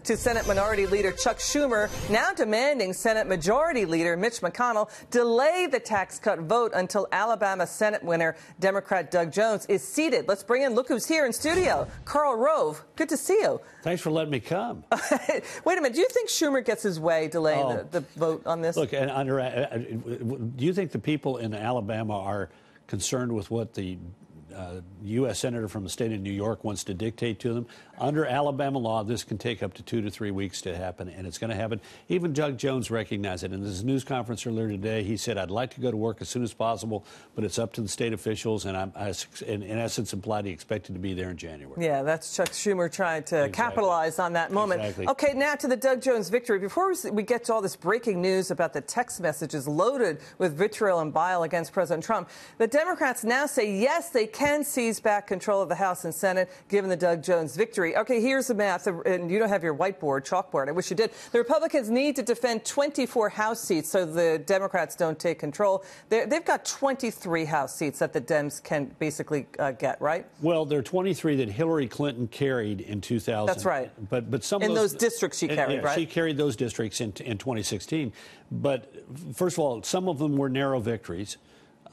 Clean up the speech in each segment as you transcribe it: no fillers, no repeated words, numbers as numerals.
to Senate Minority Leader Chuck Schumer, now demanding Senate Majority Leader Mitch McConnell delay the tax cut vote until Alabama Senate winner Democrat Doug Jones is seated. Let's bring in, look who's here in studio, Karl Rove. Good to see you. Thanks for letting me come. Wait a minute. Do you think Schumer gets his way delaying the vote on this? Look, do you think the people in Alabama are concerned with what the U.S. Senator from the state of New York wants to dictate to them? Under Alabama law, this can take up to 2 to 3 weeks to happen, and it's going to happen. Even Doug Jones recognized it. In his news conference earlier today, he said, I'd like to go to work as soon as possible, but it's up to the state officials, and I in essence, implied he expected to be there in January. Yeah, that's Chuck Schumer trying to capitalize on that moment. Exactly. Okay, now to the Doug Jones victory. Before we get to all this breaking news about the text messages loaded with vitriol and bile against President Trump, the Democrats now say, yes, they can seize back control of the House and Senate, given the Doug Jones victory. Okay, here's the math, and you don't have your chalkboard. I wish you did. The Republicans need to defend 24 House seats so the Democrats don't take control. They've got 23 House seats that the Dems can basically get, right? Well, there are 23 that Hillary Clinton carried in 2000. That's right. But some in of those districts she carried, right? She carried those districts in 2016. But first of all, some of them were narrow victories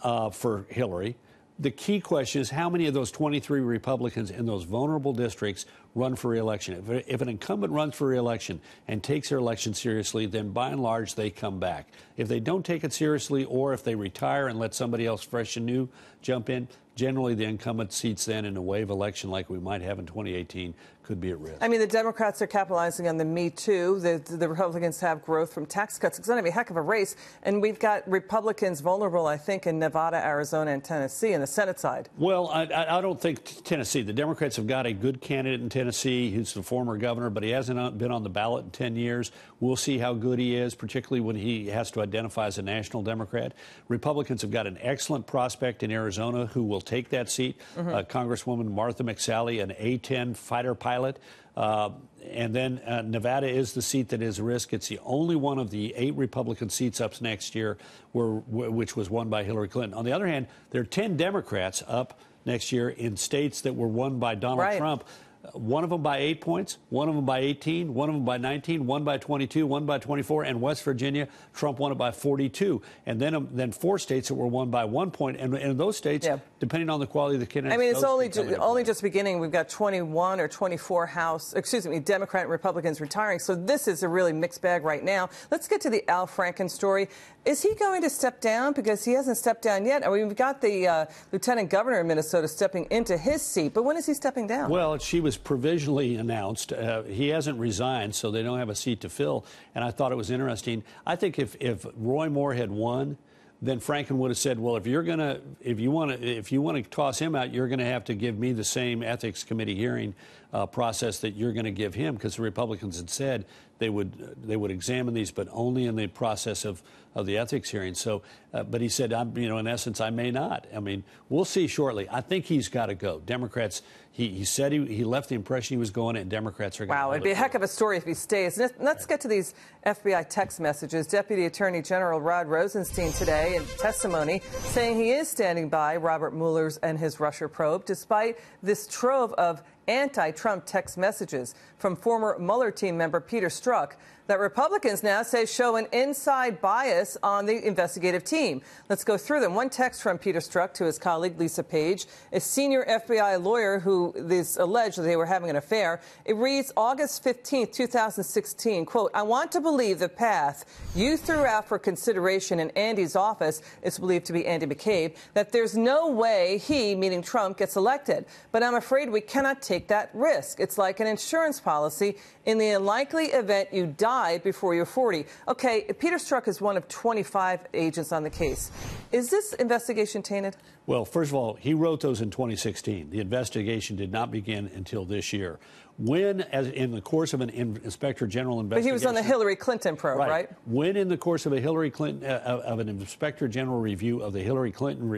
for Hillary. The key question is how many of those 23 Republicans in those vulnerable districts run for re-election. If an incumbent runs for re-election and takes their election seriously, then by and large they come back. If they don't take it seriously, or if they retire and let somebody else fresh and new jump in, generally the incumbent seats then in a wave election like we might have in 2018 could be at risk. I mean, the Democrats are capitalizing on the Me Too. The Republicans have growth from tax cuts. It's going to be a heck of a race. And we've got Republicans vulnerable, I think, in Nevada, Arizona, and Tennessee, in the Senate side. Well, I don't think Tennessee. The Democrats have got a good candidate in Tennessee who's the former governor, but he hasn't been on the ballot in 10 years. We'll see how good he is, particularly when he has to identify as a national Democrat. Republicans have got an excellent prospect in Arizona who will take that seat, Congresswoman Martha McSally, an A-10 fighter pilot. And then Nevada is the seat that is a risk. It's the only one of the 8 Republican seats up next year which was won by Hillary Clinton. On the other hand, there are 10 Democrats up next year in states that were won by Donald Trump. One of them by 8 points, one of them by 18, one of them by 19, one by 22, one by 24, and West Virginia, Trump won it by 42. And then 4 states that were won by 1 point. And in those states, depending on the quality of the candidates, I mean, it's only just beginning. We've got 21 or 24 Democrat and Republicans retiring. So this is a really mixed bag right now. Let's get to the Al Franken story. Is he going to step down? Because he hasn't stepped down yet. I mean, we've got the lieutenant governor of Minnesota stepping into his seat. But when is he stepping down? Well, she was provisionally announced. He hasn't resigned, so they don't have a seat to fill. And I thought it was interesting. I think if Roy Moore had won, then Franken would have said, well, if you want to toss him out, you're going to have to give me the same ethics committee hearing process that you're going to give him, because the Republicans had said they would examine these, but only in the process of the ethics hearing. So, but he said, in essence, I may not. I mean, we'll see shortly. I think he's got to go. Democrats. He said he left the impression he was going, and Democrats are going to. Wow, it'd be a heck of a story if he stays. Let's get to these FBI text messages. Deputy Attorney General Rod Rosenstein today in testimony saying he is standing by Robert Mueller's and his Russia probe, despite this trove of anti-Trump text messages from former Mueller team member Peter Strzok that Republicans now say show an inside bias on the investigative team. Let's go through them. One text from Peter Strzok to his colleague Lisa Page, a senior FBI lawyer who is alleged that they were having an affair. It reads, August 15th, 2016, quote, I want to believe the path you threw out for consideration in Andy's office, it's believed to be Andy McCabe, that there's no way he, meaning Trump, gets elected. But I'm afraid we cannot take that risk. It's like an insurance policy. In the unlikely event you die before you're 40. Okay, Peter Strzok is one of 25 agents on the case. Is this investigation tainted? Well, first of all, he wrote those in 2016. The investigation did not begin until this year. When, as in the course of an inspector general investigation, but he was on the Hillary Clinton probe, right? When, in the course of a Hillary Clinton of an inspector general review of the Hillary Clinton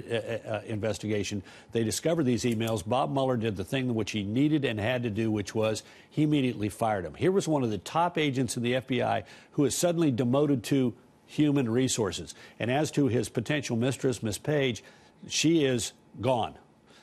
investigation, they discovered these emails. Bob Mueller did the thing which he needed and had to do, which was he immediately fired him. Here was one of the top agents in the FBI who is suddenly demoted to human resources. And as to his potential mistress, Miss Page, she is gone.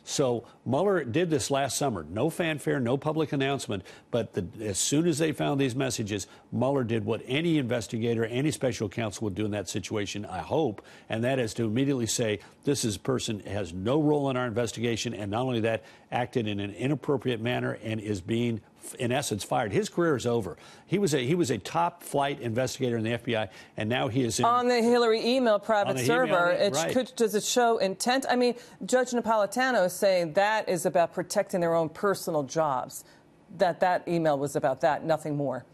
So Mueller did this last summer. No fanfare, no public announcement. But as soon as they found these messages, Mueller did what any investigator, any special counsel would do in that situation, I hope, and that is to immediately say, this is a person has no role in our investigation, and not only that, acted in an inappropriate manner and is being, in essence, fired. His career is over. He was a top flight investigator in the FBI, and now he is on the Hillary email private server. Does it show intent? I mean, Judge Napolitano is saying that is about protecting their own personal jobs. That email was about that, nothing more.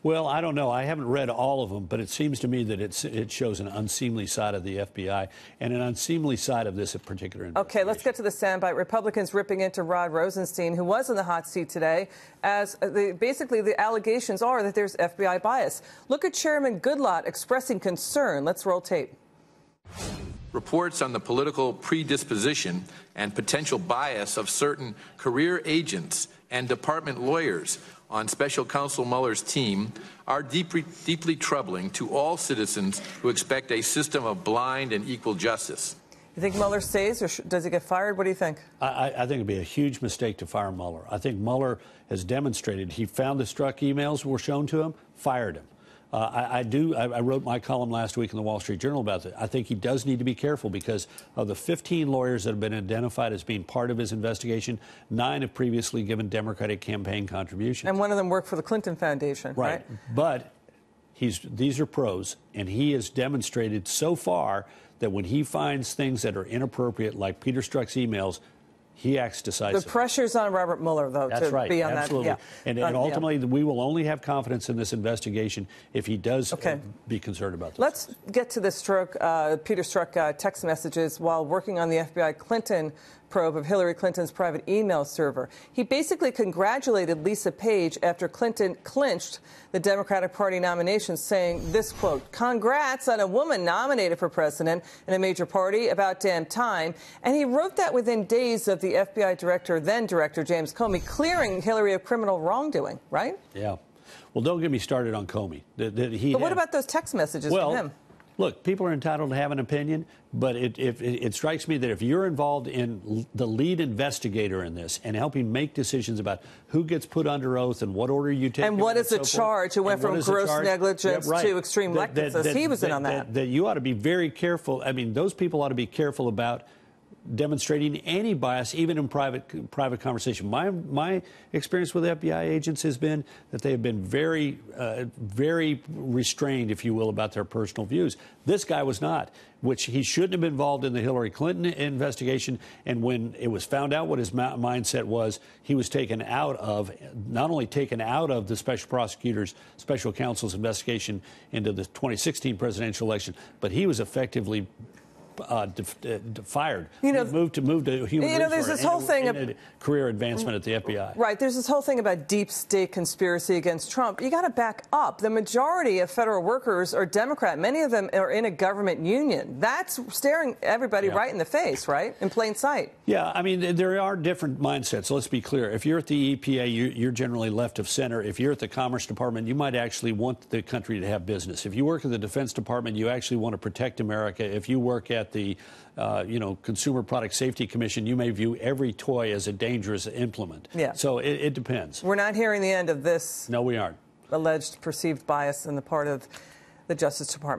Well, I don't know. I haven't read all of them, but it seems to me that it shows an unseemly side of the FBI and an unseemly side of this particular investigation. Okay, let's get to the soundbite. Republicans ripping into Rod Rosenstein, who was in the hot seat today, as basically the allegations are that there's FBI bias. Look at Chairman Goodlatte expressing concern. Let's roll tape. Reports on the political predisposition and potential bias of certain career agents and department lawyers on Special Counsel Mueller's team are deeply troubling to all citizens who expect a system of blind and equal justice. You think Mueller stays, or does he get fired? What do you think? I think it would be a huge mistake to fire Mueller. I think Mueller has demonstrated he found the struck emails were shown to him, fired him. I wrote my column last week in the Wall Street Journal about that. I think he does need to be careful because of the 15 lawyers that have been identified as being part of his investigation, 9 have previously given Democratic campaign contributions. And one of them worked for the Clinton Foundation, right? But these are pros, and he has demonstrated so far that when he finds things that are inappropriate, like Peter Strzok's emails, he acts decisively. The pressure's on Robert Mueller, though, That's to right. be on Absolutely. that. Yeah. And ultimately, we will only have confidence in this investigation if he does be concerned about this. Let's get to the Peter Strzok text messages while working on the FBI Clinton probe of Hillary Clinton's private email server. He basically congratulated Lisa Page after Clinton clinched the Democratic Party nomination, saying this, quote, "Congrats on a woman nominated for president in a major party, about damn time." And he wrote that within days of the FBI then director James Comey clearing Hillary of criminal wrongdoing, right? Yeah. Well, don't get me started on Comey. But what about those text messages from him? Look, people are entitled to have an opinion, but it strikes me that if you're involved in the lead investigator in this and helping make decisions about who gets put under oath and what order you take. And what is the charge? It went from gross negligence to extreme recklessness. He was in on that. That you ought to be very careful. I mean, those people ought to be careful about demonstrating any bias, even in private conversation. My experience with FBI agents has been that they have been very restrained, if you will, about their personal views. This guy was not, which he shouldn't have been involved in the Hillary Clinton investigation. And when it was found out what his mindset was, he was taken out of, not only taken out of the special prosecutor's, special counsel's investigation into the 2016 presidential election, but he was effectively fired. Moved to human there's this whole thing of career advancement at the FBI. Right. There's this whole thing about deep state conspiracy against Trump. You got to back up. The majority of federal workers are Democrat. Many of them are in a government union. That's staring everybody right in the face, right? In plain sight. Yeah. I mean, there are different mindsets. Let's be clear. If you're at the EPA, you're generally left of center. If you're at the Commerce Department, you might actually want the country to have business. If you work at the Defense Department, you actually want to protect America. If you work at the Consumer Product Safety Commission, you may view every toy as a dangerous implement. Yeah. So it depends. We're not hearing the end of this. No, we aren't. Alleged perceived bias on the part of the Justice Department.